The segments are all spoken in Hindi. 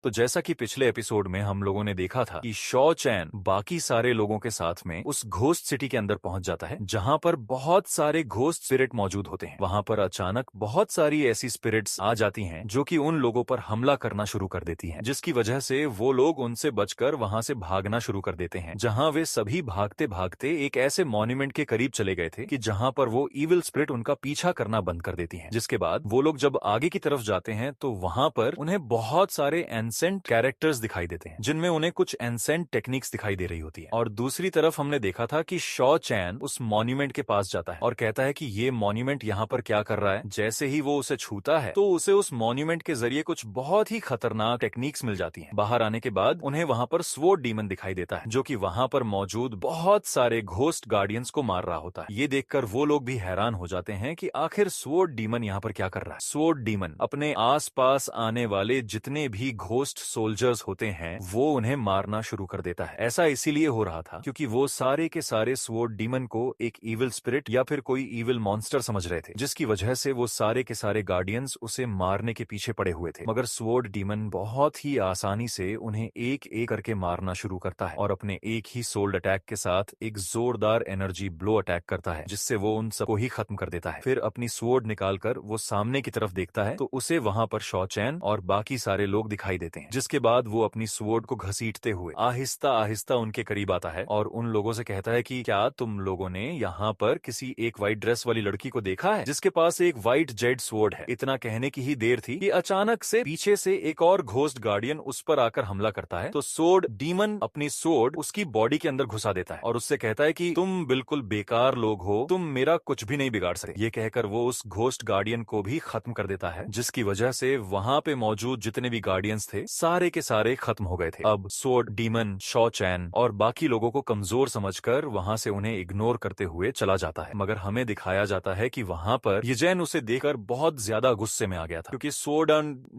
तो जैसा कि पिछले एपिसोड में हम लोगों ने देखा था कि शॉ चैन बाकी सारे लोगों के साथ में उस घोस्ट सिटी के अंदर पहुंच जाता है जहां पर बहुत सारे घोस्ट स्पिरिट मौजूद होते हैं। वहां पर अचानक बहुत सारी ऐसी स्पिरिट्स आ जाती हैं जो कि उन लोगों पर हमला करना शुरू कर देती हैं, जिसकी वजह से वो लोग उनसे बचकर वहां से भागना शुरू कर देते हैं। जहां वे सभी भागते भागते एक ऐसे मॉन्यूमेंट के करीब चले गए थे कि जहां पर वो इविल स्पिरिट उनका पीछा करना बंद कर देती हैं। जिसके बाद वो लोग जब आगे की तरफ जाते हैं तो वहां पर उन्हें बहुत सारे एंसेंट कैरेक्टर्स दिखाई देते हैं जिनमें उन्हें कुछ एंसेंट टेक्निक्स दिखाई दे रही होती है। और दूसरी तरफ हमने देखा था कि शॉ चैन उस मॉन्यूमेंट के पास जाता है और कहता है कि ये मॉन्यूमेंट यहाँ पर क्या कर रहा है। जैसे ही वो उसे छूता है तो उसे उस मॉन्यूमेंट के जरिए कुछ बहुत ही खतरनाक टेक्निक्स मिल जाती हैं। बाहर आने के बाद उन्हें वहां पर स्वॉर्ड डीमन दिखाई देता है जो कि वहां पर मौजूद बहुत सारे घोस्ट गार्डियंस को मार रहा होता है। ये देखकर वो लोग भी हैरान हो जाते हैं कि आखिर स्वॉर्ड डीमन यहाँ पर क्या कर रहा है। स्वॉर्ड डीमन अपने आसपास आने वाले जितने भी घोस्ट सोल्जर्स होते हैं वो उन्हें मारना शुरू कर देता है। ऐसा इसीलिए हो रहा था क्योंकि वो सारे के सारे स्वॉर्ड डीमन को एक इविल स्पिरिट या फिर कोई इविल मॉन्स्टर समझ रहे थे, जिसकी वजह से वो सारे के सारे गार्डियंस उसे मारने के पीछे पड़े हुए थे। मगर स्वॉर्ड डीमन बहुत ही आसानी से उन्हें एक एक करके मारना शुरू करता है और अपने एक ही सोल्ड अटैक के साथ एक जोरदार एनर्जी ब्लो अटैक करता है जिससे वो उन सबको ही खत्म कर देता है। फिर अपनी स्वॉर्ड निकालकर वो सामने की तरफ देखता है तो उसे वहां पर शॉ चैन और बाकी सारे लोग दिखाई देते हैं। जिसके बाद वो अपनी स्वॉर्ड को घसीटते हुए आहिस्ता आहिस्ता उनके करीब आता है और उन लोगों से कहता है कि क्या तुम लोगों ने यहाँ पर किसी एक व्हाइट ड्रेस वाली लड़की को देखा है जिसके पास एक व्हाइट जेड स्वॉर्ड है। इतना कहने की ही देर थी कि अचानक से पीछे से एक और घोस्ट गार्डियन उस पर आकर हमला करता है। तो स्वॉर्ड डीमन अपनी स्वॉर्ड उसकी बॉडी के अंदर घुसा देता है और उससे कहता है कि तुम बिल्कुल बेकार लोग हो, तुम मेरा कुछ भी नहीं बिगाड़ सकते। ये कहकर वो उस घोस्ट गार्डियन को भी खत्म कर देता है, जिसकी वजह से वहां पे मौजूद जितने भी गार्डियंस थे सारे के सारे खत्म हो गए थे। अब स्वॉर्ड डीमन शॉ चैन और बाकी लोगों को कमजोर समझकर वहां से उन्हें इग्नोर करते हुए चला जाता है। मगर हमें दिखाया जाता है कि वहां पर यजेन उसे देखकर बहुत ज्यादा गुस्से में आ गया था क्योंकि स्वॉर्ड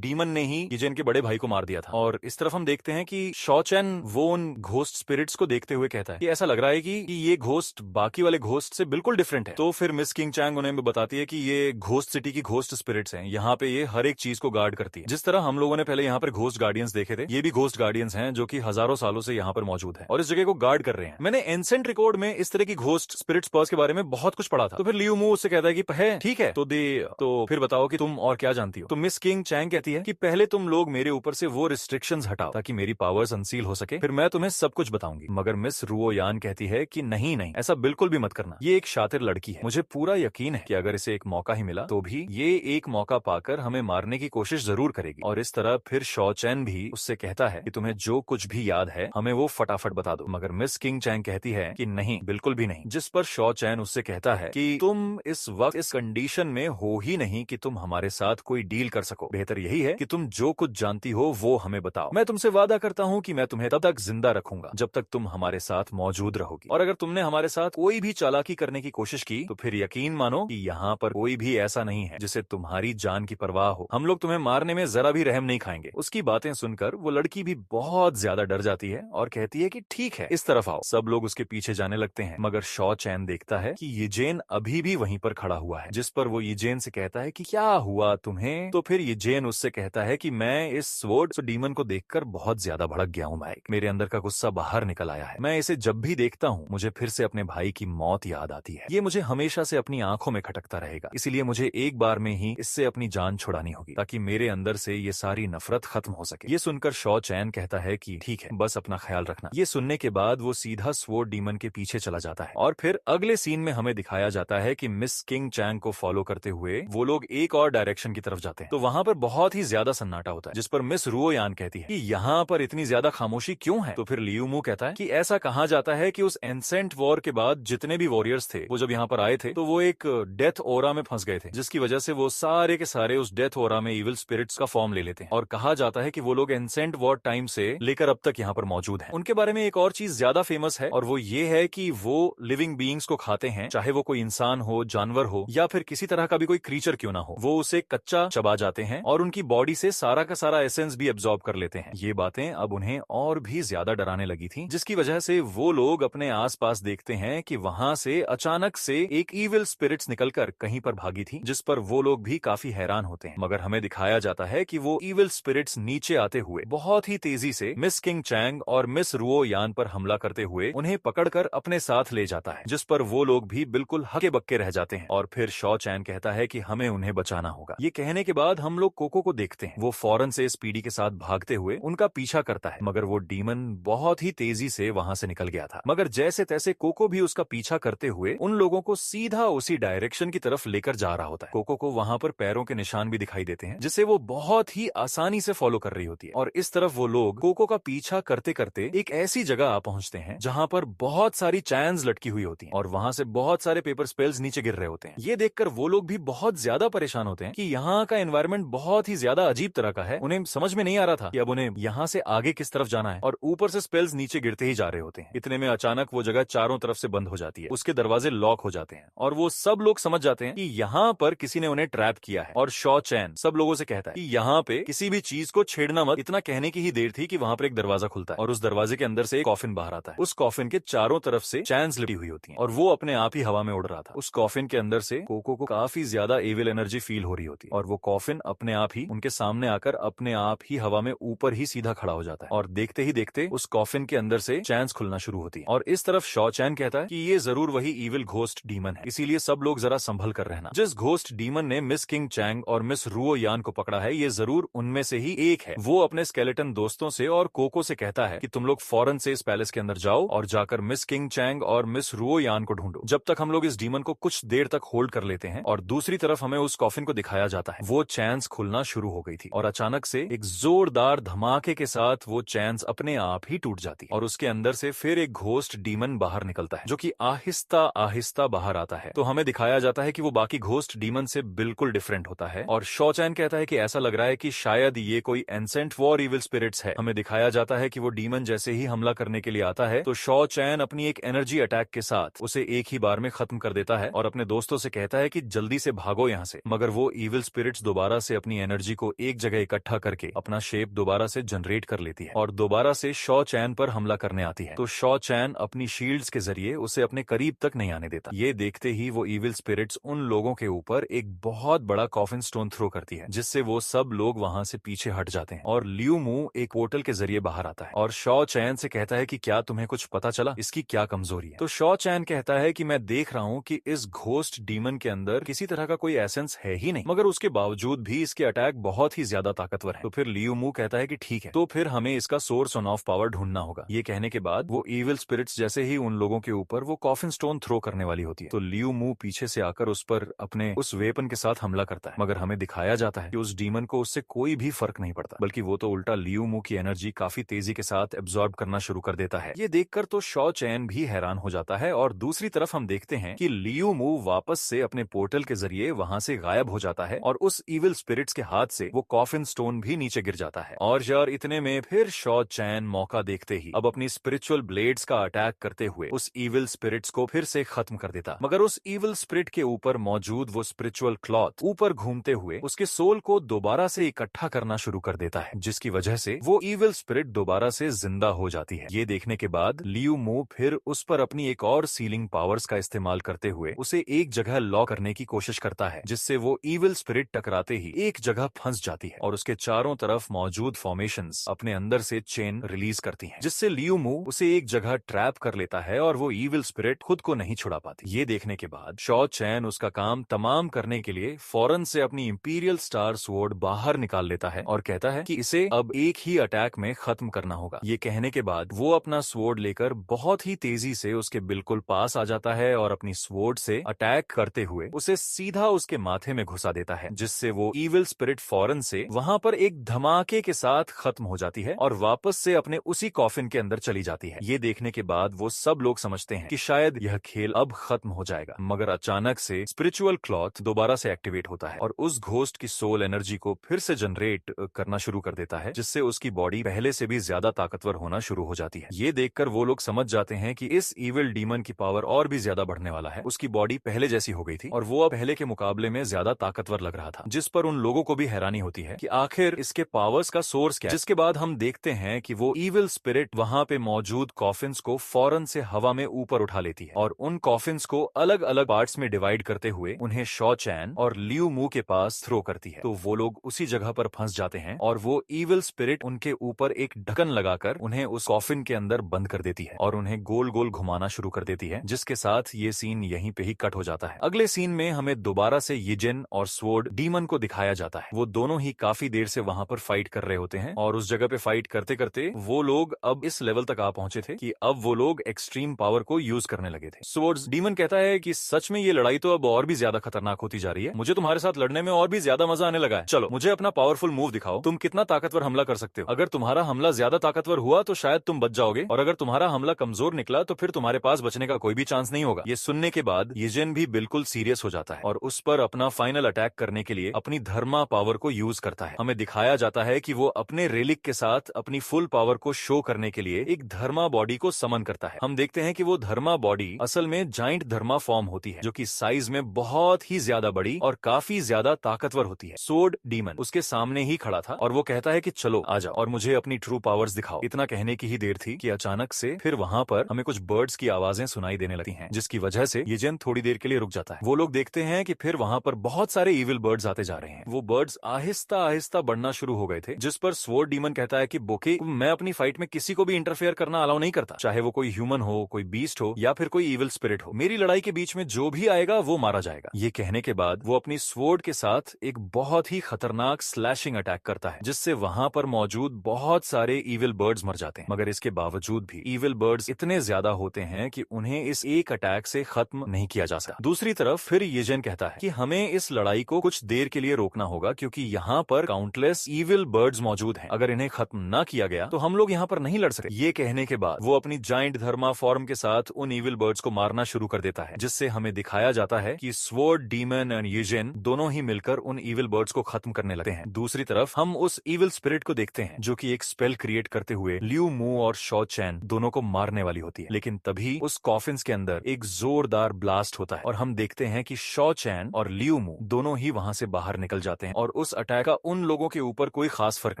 डीमन ने ही यजेन के बड़े भाई को मार दिया था। और इस तरफ हम देखते हैं कि शॉ चैन वो उन घोस्ट स्पिरिट्स को देखते हुए कहता है कि ऐसा लग रहा है कि ये घोस्ट बाकी वाले घोस्ट से बिल्कुल डिफरेंट है। तो फिर मिस किंग चैंग उन्हें बताती है कि ये घोस्ट सिटी की घोस्ट स्पिरिट्स हैं, यहाँ पे ये हर एक चीज को गार्ड करती है। जिस तरह हम लोगों ने पहले यहाँ पर घोस्ट गार्डियंस देखे थे, ये भी घोस्ट गार्डियंस हैं जो कि हजारों सालों से यहाँ पर मौजूद हैं और इस जगह को गार्ड कर रहे हैं। मैंने एंसेंट रिकॉर्ड में इस तरह की घोस्ट स्पिरिट पर्स के बारे में बहुत कुछ पढ़ा था। तो फिर लियू मू उससे कहता है कि है ठीक है तो फिर बताओ कि तुम और क्या जानती हो। तो मिस किंग चैंग कहती है कि पहले तुम लोग मेरे ऊपर से वो रिस्ट्रिक्शंस हटाओ ताकि मेरी पावर्स अनसील हो सके, फिर मैं तुम्हें सब कुछ बताऊंगी। मगर मिस रुओ यान कहती है कि नहीं नहीं, ऐसा बिल्कुल भी मत करना। ये एक शातिर लड़की है, मुझे पूरा यकीन है कि अगर इसे एक मौका ही मिला तो भी ये एक मौका पाकर हमें मारने की कोशिश जरूर करेगी। और इस तरह फिर शॉ चैन भी उससे कहता है कि तुम्हें जो कुछ भी याद है हमें वो फटाफट बता दो। मगर मिस किंग चैंग कहती है कि नहीं, बिल्कुल भी नहीं। जिस पर शॉ चैन उससे कहता है कि तुम इस वक्त इस कंडीशन में हो ही नहीं कि तुम हमारे साथ कोई डील कर सको। बेहतर यही है कि तुम जो कुछ जानती हो वो हमें बताओ। मैं तुमसे वादा करता हूँ कि मैं तुम्हें तब तक जिंदा रखूंगा जब तक तुम हमारे साथ मौजूद रहोगी। और अगर तुमने हमारे साथ कोई भी चालाकी करने की कोशिश की तो फिर यकीन मानो कि यहाँ पर कोई भी ऐसा नहीं है जिसे तुम्हारी जान की परवाह हो। हम लोग तुम्हें मारने में जरा भी रहम नहीं खाएंगे। उसकी बातें सुनकर वो लड़की भी बहुत ज्यादा डर जाती है और कहती है कि ठीक है, इस तरफ आओ। सब लोग उसके पीछे जाने लगते हैं मगर शॉ चैन देखता है कि यजेन अभी भी वहीं पर खड़ा हुआ है। जिस पर वो यजेन से कहता है कि क्या हुआ तुम्हें। तो फिर यजेन उससे कहता है कि मैं इस स्वॉर्ड डीमन को देखकर बहुत ज्यादा भड़क गया हूँ माइक। मेरे अंदर का गुस्सा बाहर निकल आया है। मैं इसे जब भी देखता हूँ मुझे फिर से अपने भाई की मौत याद आती है। ये मुझे हमेशा से अपनी आंखों में खटकता रहेगा, इसीलिए मुझे एक बार में ही इससे अपनी जान छुड़ानी होगी ताकि मेरे अंदर से ये सारी नफरत खत्म हो सके। ये सुनकर शॉ चैन कहता है कि ठीक है, बस अपना ख्याल रखना। ये सुनने के बाद वो सीधा स्वॉर्ड डीमन के पीछे चला जाता है। और फिर अगले सीन में हमें दिखाया जाता है कि मिस किंग चैंग को फॉलो करते हुए वो लोग एक और डायरेक्शन की तरफ जाते हैं। तो वहां पर बहुत ही ज्यादा सन्नाटा होता है, जिस पर मिस रुओ यान कहती है कि यहाँ पर इतनी ज्यादा खामोशी क्यों है। तो फिर लियू मू कहता है कि ऐसा कहा जाता है कि उस एंसेंट वॉर के बाद जितने भी वॉरियर्स थे वो जब यहाँ पर आए थे तो वो एक डेथ ओरा में फंस गए थे, जिसकी वजह से वो सारे के सारे उस डेथ ओरा में इविल स्पिरिट्स का फॉर्म ले लेते हैं। और कहा जाता है कि वो लोग एंसेंट वॉर टाइम से लेकर अब तक यहाँ पर मौजूद हैं। उनके बारे में एक और चीज ज्यादा फेमस है और वो ये है कि वो लिविंग बीइंग्स को खाते हैं, चाहे वो कोई इंसान हो, जानवर हो या फिर किसी तरह का भी कोई क्रीचर क्यों ना हो। वो उसे कच्चा चबा जाते हैं और उनकी बॉडी से सारा का सारा एसेंस भी एब्जॉर्ब कर लेते हैं। ये बातें अब उन्हें और भी ज्यादा डराने लगी थी, जिसकी वजह से वो लोग अपने आसपास देखते हैं कि वहां से अचानक से एक इविल स्पिरिट्स निकलकर कहीं पर भागी थी, जिस पर वो लोग भी काफी हैरान होते हैं। मगर हमें दिखाया जाता है कि वो इविल स्पिरिट्स नीचे आते हुए बहुत ही तेजी से मिस किंग चैंग और मिस रुओ यान पर हमला करते हुए उन्हें पकड़कर अपने साथ ले जाता है, जिस पर वो लोग भी बिल्कुल हके बक्के रह जाते हैं। और फिर शॉ चैन कहता है कि हमें उन्हें बचाना होगा। ये कहने के बाद हम लोग कोको को देखते हैं। वो फौरन से स्पीडी के साथ भागते हुए उनका पीछा करता है, मगर वो डीमन बहुत ही तेजी से वहां से निकल गया था। मगर जैसे तैसे कोको भी उसका पीछा करते हुए उन लोगों को सीधा उसी डायरेक्शन की तरफ लेकर जा रहा होता है। कोको को वहां पर पैरों के निशान भी दिखाई देते हैं, जिसे वो बहुत ही आसानी से फॉलो कर रही होती है। और इस तरफ वो लोग कोको का पीछा करते करते एक ऐसी जगह आ पहुंचते हैं जहां पर बहुत सारी चैन्स लटकी हुई होती हैं और वहां से बहुत सारे पेपर स्पेल्स नीचे गिर रहे होते हैं। ये देखकर वो लोग भी बहुत ज्यादा परेशान होते हैं कि यहाँ का एनवायरनमेंट बहुत ही ज्यादा अजीब तरह का है। उन्हें समझ में नहीं आ रहा था कि अब उन्हें यहाँ से आगे किस तरफ जाना है, और ऊपर से स्पेल्स नीचे गिरते ही जा रहे होते हैं। इतने में अचानक वो जगह चारों तरफ से बंद हो जाती है, उसके दरवाजे लॉक हो जाते हैं और वो सब लोग समझ जाते हैं कि यहाँ पर किसी ने उन्हें ट्रैप किया है। और शॉ चैन सब लोगों से कहता है कि यहाँ पे किसी भी चीज को छेड़ना मत। इतना कहने की ही देर थी कि वहां पर एक दरवाजा खुलता है और उस दरवाजे के अंदर से एक कॉफिन बाहर आता है। उस कॉफिन के चारों तरफ से चैन्स लिपटी हुई होती हैं और वो अपने आप ही हवा में उड़ रहा था। उस कॉफिन के अंदर से कोको को काफी ज्यादा एविल एनर्जी फील हो रही होती है और वो कॉफिन अपने आप ही उनके सामने आकर अपने आप ही हवा में ऊपर ही सीधा खड़ा हो जाता है। और देखते ही देखते उस कॉफिन के अंदर से चैन्स खुलना शुरू होती है। और इस तरफ शॉ चैन कहता है कि ये जरूर वही इविल घोस्ट डीमन है, इसीलिए सब लोग जरा संभल कर रहना। जिस घोस्ट डीमन ने मिस किंग चैंग और मिस रुओ यान को पकड़ा है, ये जरूर उनमें से ही एक है। वो अपने स्केलेटन दोस्तों से और कोको से कहता है कि तुम लोग फौरन से इस पैलेस के अंदर जाओ और जाकर मिस किंग चैंग और मिस रुओ यान को ढूंढो, जब तक हम लोग इस डीमन को कुछ देर तक होल्ड कर लेते हैं। और दूसरी तरफ हमें उस कॉफिन को दिखाया जाता है। वो चैन्स खुलना शुरू हो गई थी और अचानक से एक जोरदार धमाके के साथ वो चैन्स अपने आप ही टूट जाती है और उसके अंदर से फिर एक घोस्ट डीमन बाहर निकलता है, जो कि आहिस्ता आहिस्ता बाहर आता है। तो हमें दिखाया जाता है कि वो बाकी घोस्ट डीमन से बिल्कुल डिफरेंट होता है। और शॉ चैन कहता है कि ऐसा लग रहा है कि शायद ये कोई एंसेंट वॉर इविल स्पिरिट्स है। हमें दिखाया जाता है कि वो डीमन जैसे ही हमला करने के लिए आता है तो शॉ चैन अपनी एक एनर्जी अटैक के साथ उसे एक ही बार में खत्म कर देता है और अपने दोस्तों से कहता है कि जल्दी से भागो यहाँ से। मगर वो इविल स्पिरिट्स दोबारा से अपनी एनर्जी को एक जगह इकट्ठा करके अपना शेप दोबारा से जनरेट कर लेती है और दोबारा से शॉ चैन पर हमला करने आती है। तो शॉ चैन अपनी शील्ड्स के जरिए उसे अपने करीब तक नहीं आने देता। ये देखते ही वो इविल स्पिरिट्स उन लोगों के ऊपर एक बहुत बड़ा कॉफिन स्टोन थ्रो करती है, जिससे वो सब लोग वहां से पीछे हट जाते हैं और लियू मू एक पोर्टल के जरिए बाहर आता है और शॉ चैन से कहता है कि क्या तुम्हें कुछ पता चला, इसकी क्या कमजोरी है। तो शॉ चैन कहता है कि मैं देख रहा हूँ कि इस घोस्ट डीमन के अंदर किसी तरह का कोई एसेंस है ही नहीं, मगर उसके बावजूद भी इसके अटैक बहुत ही ज्यादा ताकतवर है। तो फिर लियू मू कहता है कि ठीक है, तो फिर हमें इसका सोर्स ऑफ पावर ढूंढना होगा। ये कहने के बाद वो इविल स्पिरिट्स जैसे ही उन लोगों के ऊपर वो कॉफिन स्टोन थ्रो करने वाली होती है तो लियू मू पीछे से आकर उस पर अपने उस वेपन के साथ हमला करता है। मगर हमें दिखाया जाता है कि उस डीमन को उससे कोई भी फर्क नहीं पड़ता, बल्कि वो तो उल्टा लियू मू की एनर्जी काफी तेजी के साथ एब्जॉर्ब करना शुरू कर देता है। ये देखकर तो शॉ चैन भी हैरान हो जाता है और दूसरी तरफ हम देखते हैं कि लियू मू वापस से अपने पोर्टल के जरिए वहां से गायब हो जाता है और उस इविल स्पिरिट्स के हाथ से वो कॉफिन स्टोन भी नीचे गिर जाता है। और यार इतने में फिर शॉ चैन मौका देखते ही अब अपनी स्पिरिचुअल ब्लेड्स का अटैक करते हुए उस इविल स्पिरिट्स को फिर से खत्म कर देता। मगर उस इविल स्पिरिट के ऊपर मौजूद वो स्पिरिचुअल क्लॉथ ऊपर घूमते हुए उसके सोल को दोबारा से इकट्ठा करना शुरू कर देता है, जिसकी वजह से वो इविल स्पिरिट दोबारा से जिंदा हो जाती है। ये देखने के बाद लियू मू फिर उस पर अपनी एक और सीलिंग पावर्स का इस्तेमाल करते हुए उसे एक जगह लॉक करने की कोशिश करता है, जिससे वो इविल स्पिरिट टकराते ही एक जगह फंस जाती है और उसके चारों तरफ मौजूद फॉर्मेशंस अपने अंदर से चेन रिलीज करती हैं, जिससे लियू मू उसे एक जगह ट्रैप कर लेता है और वो इविल स्पिरिट खुद को नहीं छुड़ा पाती। ये देखने के बाद शॉ चैन उसका काम तमाम करने के लिए फौरन से अपनी इंपीरियल स्टार स्वॉर्ड बाहर निकाल लेता है और कहता है कि इसे अब एक ही अटैक में खत्म करना होगा। ये कहने के बाद वो अपना स्वॉर्ड लेकर बहुत ही तेजी से उसके बिल्कुल पास आ जाता है और अपनी स्वॉर्ड से अटैक करते हुए उसे सीधा उसके माथे में घुसा देता है, जिससे वो इविल स्पिरिट फौरन से वहां पर एक धमाके के साथ खत्म हो जाती है और वापस से अपने उसी कॉफिन के अंदर चली जाती है। ये देखने के बाद वो सब लोग समझते हैं कि शायद यह खेल अब खत्म हो जाएगा, मगर अचानक से स्पिरिचुअल क्लॉथ दोबारा से एक्टिवेट होता है और उस घोस्ट की सोल एनर्जी को फिर से जनरेट करना शुरू कर देता है, जिससे उसकी बॉडी पहले से भी ज्यादा ताकतवर होना शुरू हो जाती है। ये देखकर वो लोग समझ जाते हैं कि इस इविल डीमन की पावर और भी ज्यादा बढ़ने वाला है। उसकी बॉडी पहले जैसी हो गई थी और वो अब पहले के मुकाबले में ज्यादा ताकतवर लग रहा था, जिस पर उन लोगों को भी हैरानी होती है कि आखिर इसके पावर्स का सोर्स क्या है। जिसके बाद हम देखते हैं कि वो इविल स्पिरिट वहां पे मौजूद कॉफिन्स को फौरन से हवा में ऊपर उठा लेती है और उन कॉफिन्स को अलग अलग पार्ट्स में डिवाइड करते हुए उन्हें शॉ चैन और लियू मू के पास थ्रो करती है। तो वो लोग उसी जगह पर फंस जाते हैं हैं और वो ईविल स्पिरिट उनके ऊपर एक ढक्कन लगाकर उन्हें उस कॉफिन के अंदर बंद कर देती है और उन्हें गोल गोल घुमाना शुरू कर देती है, जिसके साथ ये सीन यहीं पे ही कट हो जाता है। अगले सीन में हमें दोबारा से यिजेन और स्वॉर्ड डीमन को दिखाया जाता है। वो दोनों ही काफी देर से वहां पर फाइट कर रहे होते हैं और उस जगह पे फाइट करते करते वो लोग अब इस लेवल तक आ पहुंचे थे कि अब वो लोग एक्सट्रीम पावर को यूज करने लगे थे। स्वॉर्ड्स डीमन कहता है कि सच में ये लड़ाई तो अब और भी ज्यादा खतरनाक होती जा रही है, मुझे तुम्हारे साथ लड़ने में और भी ज्यादा मजा आने लगा है। चलो मुझे अपना पावरफुल मूव दिखाओ, तुम कितना ताकतवर हमला कर सकते हो। अगर तुम्हारा हमला ज्यादा ताकतवर हुआ तो शायद तुम बच जाओगे, और अगर तुम्हारा हमला कमजोर निकला तो फिर तुम्हारे पास बचने का कोई भी चांस नहीं होगा। ये सुनने के बाद यिजेन भी बिल्कुल सीरियस हो जाता है और उस पर अपना फाइनल अटैक करने के लिए अपनी धर्मा पावर को यूज करता है। हमें दिखाया जाता है कि वो अपने रेलिक के साथ अपनी फुल पावर को शो करने के लिए एक धर्मा बॉडी को समन करता है। हम देखते हैं कि वो धर्मा बॉडी असल में जाइंट धर्मा फॉर्म होती है, जो कि साइज में बहुत ही ज्यादा बड़ी और काफी ज्यादा ताकतवर होती है। स्वॉर्ड डीमन उसके सामने ही खड़ा था और वो कहता है कि चलो आ जाओ और मुझे अपनी ट्रू पावर्स दिखाओ। इतना कहने की ही देर थी कि अचानक से फिर वहां पर हमें कुछ बर्ड्स की आवाजें सुनाई देने लगती हैं, जिसकी वजह से यिजेन थोड़ी देर के लिए रुक जाता है। वो लोग देखते हैं कि फिर वहां पर बहुत सारे इविल बर्ड्स आते जा रहे हैं। वो बर्ड्स आहिस्ता आहिस्ता बढ़ना शुरू हो गए थे, जिस पर स्वॉर्ड डीमन कहता है कि बोके, मैं अपनी फाइट में किसी को भी इंटरफेयर करना अलाउ नहीं करता, चाहे वो कोई ह्यूमन हो, कोई बीस्ट हो या फिर कोई इविल स्पिरिट हो। मेरी लड़ाई के बीच में जो भी आएगा वो मारा जाएगा। ये कहने के बाद वो अपनी स्वॉर्ड के साथ एक बहुत ही खतरनाक स्लैशिंग अटैक करता है, जिससे वहां पर मौजूद बहुत सारे इविल बर्ड्स मर जाते हैं। मगर इसके बावजूद भी इविल बर्ड्स इतने ज्यादा होते हैं कि उन्हें इस एक अटैक से खत्म नहीं किया जा सकता। दूसरी तरफ फिर यिजेन कहता है कि हमें इस लड़ाई को कुछ देर के लिए रोकना होगा, क्योंकि यहाँ पर काउंटलेस इविल बर्ड्स मौजूद हैं। अगर इन्हें खत्म ना किया गया तो हम लोग यहाँ पर नहीं लड़ सकते। ये कहने के बाद वो अपनी जाइंट धर्मा फॉर्म के साथ उन इविल बर्ड्स को मारना शुरू कर देता है, जिससे हमें दिखाया जाता है कि स्वॉर्ड डीमन एंड यिजेन दोनों ही मिलकर उन इविल बर्ड्स को खत्म करने लगते हैं। दूसरी तरफ हम उस इविल स्पिरिट को देखते हैं जो कि एक स्पेल क्रिएट करते हुए लियू मू और शॉ चैन दोनों को मारने वाली होती है, लेकिन तभी उस कॉफिन्स के अंदर एक जोरदार ब्लास्ट होता है और हम देखते हैं कि शॉ चैन और लियू मू दोनों ही वहां से बाहर निकल जाते हैं और उस अटैक का उन लोगों के ऊपर कोई खास फर्क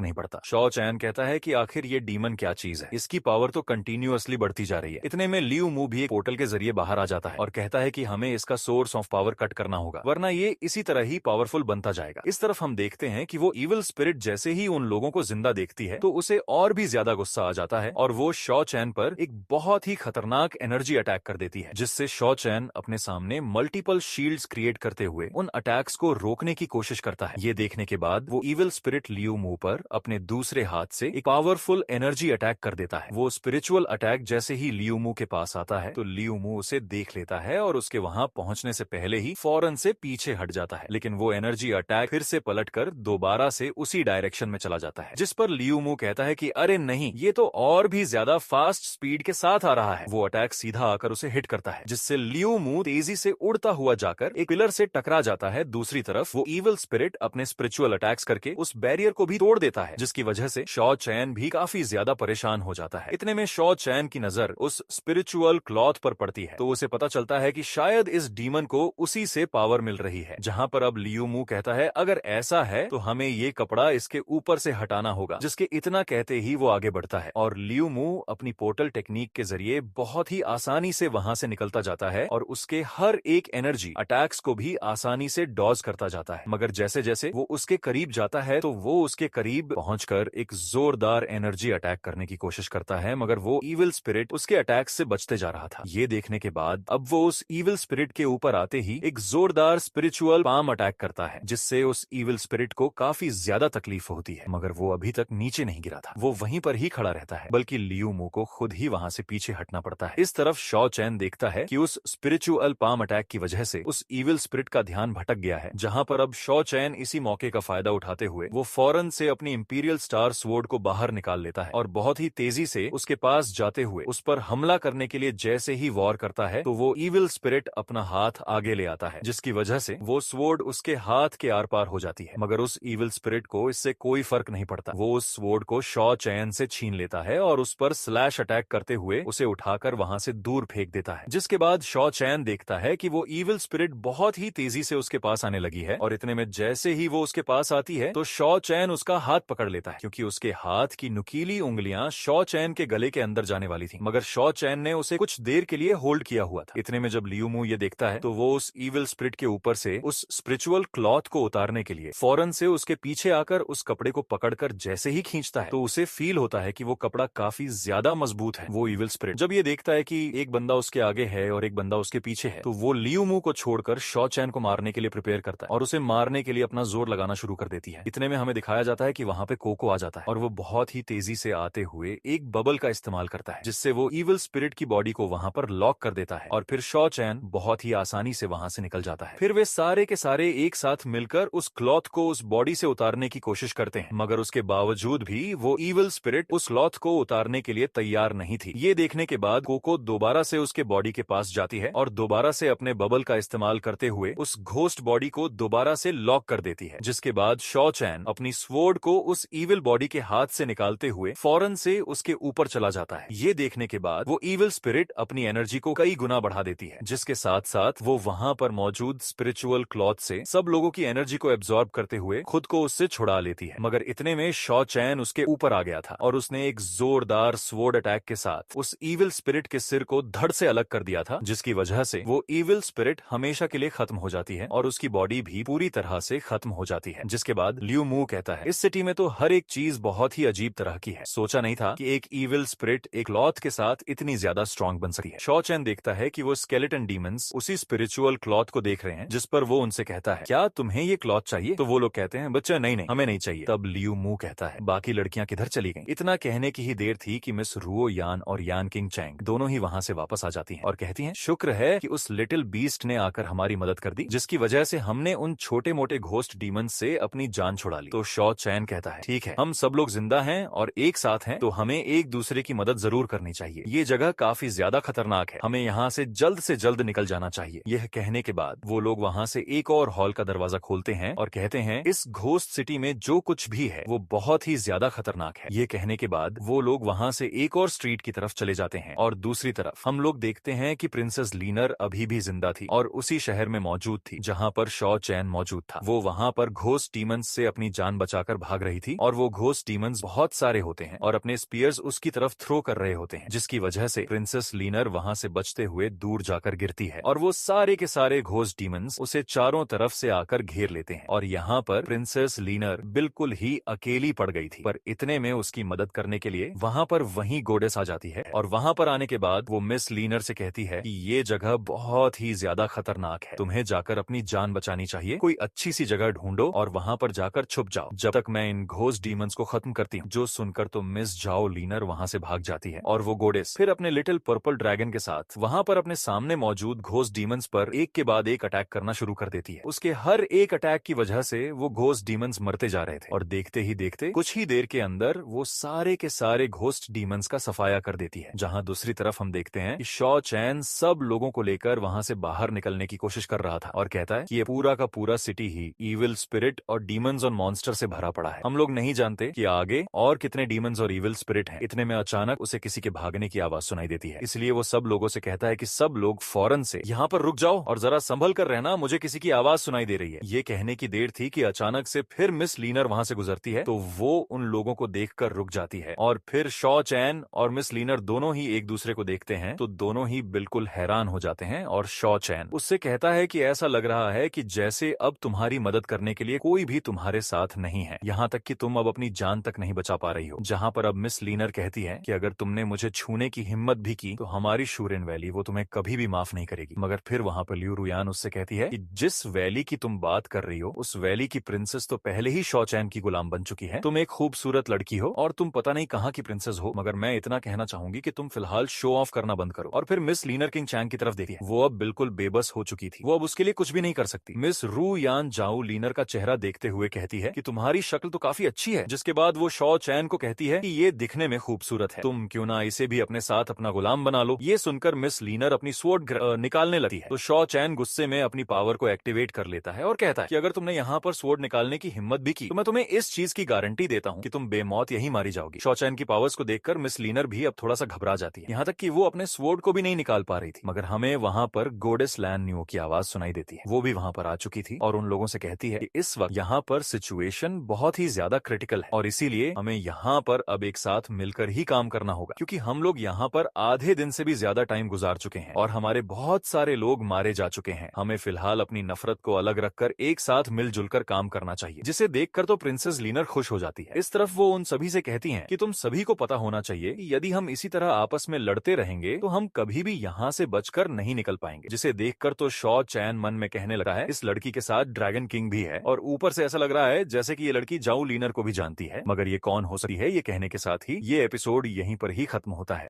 नहीं पड़ता। शॉ चैन कहता है कि आखिर ये डीमन क्या चीज है, इसकी पावर तो कंटिन्यूअसली बढ़ती जा रही है। इतने में लियू मू भी एक पोर्टल के जरिए बाहर आ जाता है और कहता है कि हमें इसका सोर्स ऑफ पावर कट करना होगा, वरना ये इसी तरह ही पावरफुल बनता जाएगा। इस तरफ हम देखते हैं कि वो इविल स्पिरिट जैसे ही उन लोगों को जिंदा देखती है तो उसे और भी ज्यादा गुस्सा आ जाता है और वो शॉ चैन पर एक बहुत ही खतरनाक एनर्जी अटैक कर देती है, जिससे शॉ चैन अपने सामने मल्टीपल शील्ड्स क्रिएट करते हुए उन अटैक्स को रोकने की कोशिश करता है। ये देखने के बाद वो इविल स्पिरिट लियू मू पर अपने दूसरे हाथ से एक पावरफुल एनर्जी अटैक कर देता है। वो स्पिरिचुअल अटैक जैसे ही लियू मू के पास आता है तो लियू मू उसे देख लेता है और उसके वहां पहुंचने से पहले ही फौरन से पीछे हट जाता है, लेकिन वो एनर्जी अटैक फिर से पलटकर दोबारा से उसी डायरेक्शन में चला जाता है, जिस पर लियू मू कहता है कि अरे नहीं, ये तो और भी ज्यादा फास्ट स्पीड के साथ आ रहा है। वो अटैक सीधा आकर उसे हिट करता है, जिससे लियू मू तेजी से उड़ता हुआ जाकर एक पिलर से टकरा जाता है। दूसरी तरफ वो इविल स्पिरिट अपने स्पिरिचुअल अटैक्स करके उस बैरियर को भी तोड़ देता है, जिसकी वजह से शॉ चैन भी काफी ज्यादा परेशान हो जाता है। इतने में शॉ चैन की नजर उस स्पिरिचुअल क्लॉथ पर पड़ती है तो उसे पता चलता है कि शायद इस डीमन को उसी से पावर मिल रही है, जहां पर अब लियू मू कहता है अगर ऐसा है तो हमें ये कपड़ा इसके ऊपर से हटाना होगा, जिसके इतना कहते ही वो आगे बढ़ता है और लियू मू अपनी पोर्टल टेक्निक के जरिए बहुत ही आसानी से वहां से निकलता जाता है और उसके हर एक एनर्जी अटैक्स को भी आसानी से डॉज करता जाता है। मगर जैसे जैसे वो उसके करीब जाता है तो वो उसके करीब पहुंचकर एक जोरदार एनर्जी अटैक करने की कोशिश करता है, मगर वो इविल स्पिरिट उसके अटैक से बचते जा रहा था। ये देखने के बाद अब वो उस इविल स्पिरिट के ऊपर आते ही एक जोरदार स्पिरिचुअल पाम अटैक करता है, जिससे उस इविल स्पिरिट को काफी ज्यादा तकलीफ होती है, मगर वो अभी तक नीचे नहीं गिरा था। वो वहीं पर ही खड़ा रहता है, बल्कि लियू मू को खुद ही वहां से पीछे हटना पड़ता है। इस तरफ शॉ चैन देखता है कि उस स्पिरिचुअल पाम अटैक की वजह से उस इविल स्पिरिट का ध्यान भटक गया है, जहां पर अब शॉ चैन इसी मौके का फायदा उठाते हुए वो फौरन से अपनी इंपीरियल स्टार स्वॉर्ड को बाहर निकाल लेता है और बहुत ही तेजी से उसके पास जाते हुए उस पर हमला करने के लिए जैसे ही वॉर करता है तो वो इविल स्पिरिट अपना हाथ आगे ले आता है, जिसकी वजह से वो स्वॉर्ड उसके हाथ के आर पार हो जाती है। मगर उस इविल स्पिरिट को इससे कोई फर्क नहीं पड़ता। वो उस स्वॉर्ड को शॉ चैन से छीन लेता है और उस पर स्लैश अटैक करते हुए उसे उठाकर वहां से दूर फेंक देता है, जिसके बाद शॉ चैन देखता है कि वो इविल स्पिरिट बहुत ही तेजी से उसके पास आने लगी है और इतने में जैसे ही वो उसके पास आती है तो शॉ चैन उसका हाथ पकड़ लेता है, क्योंकि उसके हाथ की नुकीली उंगलियां शॉ चैन के गले के अंदर जाने वाली थी, मगर शॉ चैन ने उसे कुछ देर के लिए होल्ड किया हुआ था। इतने में जब लियू मू ये देखता है तो वो उस इविल स्पिरिट के ऊपर से उस स्पिरिचुअल क्लॉथ को उतारने के लिए फौरन से उसके पीछे आकर उस कपड़े को पकड़कर जैसे ही खींचता है तो उसे फील होता है कि वो कपड़ा काफी ज्यादा मजबूत है। वो इविल स्पिरिट जब ये देखता है कि एक बंदा उसके आगे है और एक बंदा उसके पीछे है, तो वो लियू मू को छोड़कर शॉ चैन को मारने के लिए प्रिपेयर करता है और उसे मारने के लिए अपना जोर लगाना शुरू कर देती है। इतने में हमें दिखाया जाता है कि वहां पे कोको आ जाता है और वो बहुत ही तेजी से आते हुए एक बबल का इस्तेमाल करता है, जिससे वो इविल स्पिरिट की बॉडी को वहां पर लॉक कर देता है और फिर शॉ चैन बहुत ही आसानी से वहां से निकल जाता है। फिर वे सारे के सारे एक साथ मिलकर उस क्लॉथ को उस बॉडी से उतारने की कोशिश करते हैं, मगर उसके बावजूद भी वो इविल स्पिरिट उस क्लॉथ को उतारने के लिए तैयार नहीं थी। ये देखने के बाद कोको दोबारा से उसके बॉडी के पास जाती है और दोबारा से अपने बबल का इस्तेमाल करते हुए उस घोस्ट बॉडी को दोबारा से लॉक कर देती है, जिसके बाद शॉ चैन अपनी स्वॉर्ड को उस इविल बॉडी के हाथ से निकालते हुए फौरन से उसके ऊपर चला जाता है। ये देखने के बाद वो इविल स्पिरिट अपनी एनर्जी को कई गुना बढ़ा देती है, जिसके साथ साथ वो वहां पर मौजूद स्पिरिचुअल क्लॉथ से सब लोगों की एनर्जी को एब्जॉर्ब करते हुए खुद को उससे छुड़ा लेती है। मगर इतने में शॉ चैन उसके ऊपर आ गया था और उसने एक जोरदार स्वॉर्ड अटैक के साथ उस इविल स्पिरिट के सिर को धड़ से अलग कर दिया था, जिसकी वजह से वो इविल स्पिरिट हमेशा के लिए खत्म हो जाती है और उसकी बॉडी भी पूरी तरह से खत्म हो जाती है। जिसके बाद लियू मू कहता है, इस सिटी में तो हर एक चीज बहुत ही अजीब तरह की है। सोचा नहीं था कि एक इविल स्पिरिट एक क्लॉथ के साथ इतनी ज्यादा स्ट्रांग बन सकती है। शॉ चैन देखता है कि वो स्केलेटन डीमंस उसी स्पिरिचुअल क्लॉथ को देख रहे हैं, जिस पर वो उनसे कहता है, क्या तुम्हें ये क्लॉथ चाहिए? तो वो लोग कहते हैं, बच्चा नहीं नहीं हमें नहीं चाहिए। तब लियू मू कहता है, बाकी लड़कियां किधर चली गईं? इतना कहने की ही देर थी कि मिस रुओ यान और यान किंग चैंग दोनों ही वहां से वापस आ जाती हैं और कहती हैं, शुक्र है कि उस लिटिल बीस्ट ने आकर हमारी मदद कर दी, जिसकी वजह से हमने उन छोटे मोटे घोस्ट डीमंस से अपनी जान छुड़ा ली। तो शॉ चैन कहता है, ठीक है, हम सब लोग जिंदा हैं और एक साथ हैं, तो हमें एक दूसरे की मदद जरूर करनी चाहिए। ये जगह काफी ज्यादा खतरनाक है, हमें यहाँ से जल्द निकल जाना चाहिए। यह कहने के बाद वो लोग वहाँ से एक और हॉल का दरवाजा खोलते हैं और कहते हैं, इस घोस्ट सिटी में जो कुछ भी है वो बहुत ही ज्यादा खतरनाक है। ये कहने के बाद वो लोग वहाँ से एक और स्ट्रीट की तरफ चले जाते हैं और दूसरी तरफ हम लोग देखते हैं कि प्रिंसेस लीनर अभी भी जिंदा थी और उसी शहर में मौजूद थी जहाँ पर शॉ चैन मौजूद था। वो वहाँ पर घोस्ट डीमंस से अपनी जान बचाकर भाग रही थी और वो घोस्ट डीमंस बहुत सारे होते हैं और अपने स्पीयर्स उसकी तरफ थ्रो कर रहे होते हैं, जिसकी वजह से प्रिंसेस लीनर वहाँ से बचते हुए दूर जाकर गिरती है और वो सारे के सारे घोस्ट डीमंस उसे चारों तरफ से आकर घेर लेते हैं और यहाँ पर प्रिंसेस लीनर बिल्कुल ही अकेली पड़ गई थी। पर इतने में उसकी मदद करने के लिए वहाँ पर वही गोडेस आ जाती है और वहाँ पर आने के बाद वो मिस लीनर से कहती है कि ये जगह बहुत ही ज्यादा खतरनाक है, तुम्हें जाकर अपनी जान बचानी चाहिए। कोई अच्छी सी जगह ढूंढो और वहाँ पर जाकर छुप जाओ जब तक मैं इन घोस्ट डीमंस को खत्म करती हूँ। जो सुनकर तो मिस जाओ लीनर वहाँ से भाग जाती है और वो गोडेस फिर अपने लिटिल पर्पल ड्रैगन के साथ वहाँ पर अपने सामने मौजूद घोस्ट डीमंस पर एक के बाद एक अटैक करना शुरू कर देती है। उसके हर एक अटैक की वजह से वो घोस्ट डीमंस मरते जा रहे थे और देखते ही देखते कुछ ही देर के अंदर वो सारे के सारे घोस्ट डीमंस का सफाया कर देती है। जहाँ दूसरी तरफ हम देखते हैं कि शॉ चैन सब लोगों को लेकर वहाँ से बाहर निकलने की कोशिश कर रहा था और कहता है कि ये पूरा का पूरा सिटी ही इविल स्पिरिट और डीमंस और मॉन्स्टर से भरा पड़ा है। हम लोग नहीं जानते कि आगे और कितने डीमंस और इविल स्पिरिट हैं। इतने में अचानक उसे किसी के भागने की आवाज सुनाई देती है, इसलिए वो सब लोगों से कहता है कि सब लोग फौरन से यहाँ पर रुक जाओ और जरा संभल कर रहना, मुझे किसी की आवाज सुनाई दे रही है। ये कहने की देर थी कि अचानक से फिर मिस लीनर वहाँ से गुजरती है, तो वो उन लोगों को देखकर रुक जाती है और फिर शॉ चैन और मिस लीनर दोनों ही एक दूसरे को देखते हैं तो दोनों ही बिल्कुल हैरान हो जाते हैं और शॉ चैन उससे कहता है कि ऐसा लग रहा है कि जैसे अब तुम्हारी मदद करने के लिए कोई भी तुम्हारे साथ नहीं है, यहाँ तक कि तुम अब अपनी जान तक नहीं बचा पा रही हो। जहाँ पर अब मिस लीनर कहती है कि अगर तुमने मुझे छूने की हिम्मत भी की तो हमारी शूरेन वैली वो तुम्हें कभी भी माफ नहीं करेगी। मगर फिर वहाँ पर लियू रुयान उससे कहती है कि जिस वैली की तुम बात कर रही हो उस वैली की प्रिंसेस तो पहले ही शॉ चैन की गुलाम बन चुकी है। तुम एक खूबसूरत लड़की हो और तुम पता नहीं कहाँ की प्रिंसेस हो, मगर मैं इतना कहना चाहूंगी कि तुम फिलहाल शो ऑफ करना बंद करो। और फिर मिस लीनर किंग चैंग की तरफ देखी है, वो अब बिल्कुल बेबस हो चुकी थी, वो अब उसके लिए कुछ भी नहीं कर सकती। मिस रू यान जाओ लीनर का चेहरा देखते हुए कहती है कि तुम्हारी शक्ल तो काफी अच्छी है, जिसके बाद वो शॉ चैन को कहती है कि ये दिखने में खूबसूरत है, तुम क्यों ना इसे भी अपने साथ अपना गुलाम बना लो। ये सुनकर मिस लीनर अपनी स्वॉर्ड निकालने लगती है तो शॉ चैन गुस्से में अपनी पावर को एक्टिवेट कर लेता है और कहता है कि अगर तुमने यहाँ पर स्वॉर्ड निकालने की हिम्मत भी की तो मैं तुम्हें इस चीज की गारंटी देता हूँ कि तुम बेमौत यही मारी जाओगी। शॉ चैन की पावर्स को देखकर मिस लीनर भी अब थोड़ा सा घबरा जाती है, यहाँ तक कि वो अपने स्वॉर्ड को भी नहीं निकाल पा रही थी। मगर हमें वहाँ पर गोडेस लैन न्यू की आवाज सुनाई देती है, वो भी वहाँ पर आ चुकी थी और उन लोगों से कहती है कि इस वक्त यहाँ पर सिचुएशन बहुत ही ज्यादा क्रिटिकल है और इसीलिए हमें यहाँ पर अब एक साथ मिलकर ही काम करना होगा, क्योंकि हम लोग यहाँ पर आधे दिन से भी ज्यादा टाइम गुजार चुके हैं और हमारे बहुत सारे लोग मारे जा चुके हैं। हमें फिलहाल अपनी नफरत को अलग रखकर एक साथ मिलजुल कर काम करना चाहिए। जिसे देख देखकर तो प्रिंसेस लीनर खुश हो जाती है। इस तरफ वो उन सभी से कहती हैं कि तुम सभी को पता होना चाहिए कि यदि हम इसी तरह आपस में लड़ते रहेंगे तो हम कभी भी यहाँ से बचकर नहीं निकल पाएंगे। जिसे देखकर तो शॉ चैन मन में कहने लगा है इस लड़की के साथ ड्रैगन किंग भी है, और ऊपर से ऐसा लग रहा है जैसे कि ये लड़की जाऊ लीनर को भी जानती है। मगर ये कौन हो सकती है, ये कहने के साथ ही ये एपिसोड यहीं पर ही खत्म होता है।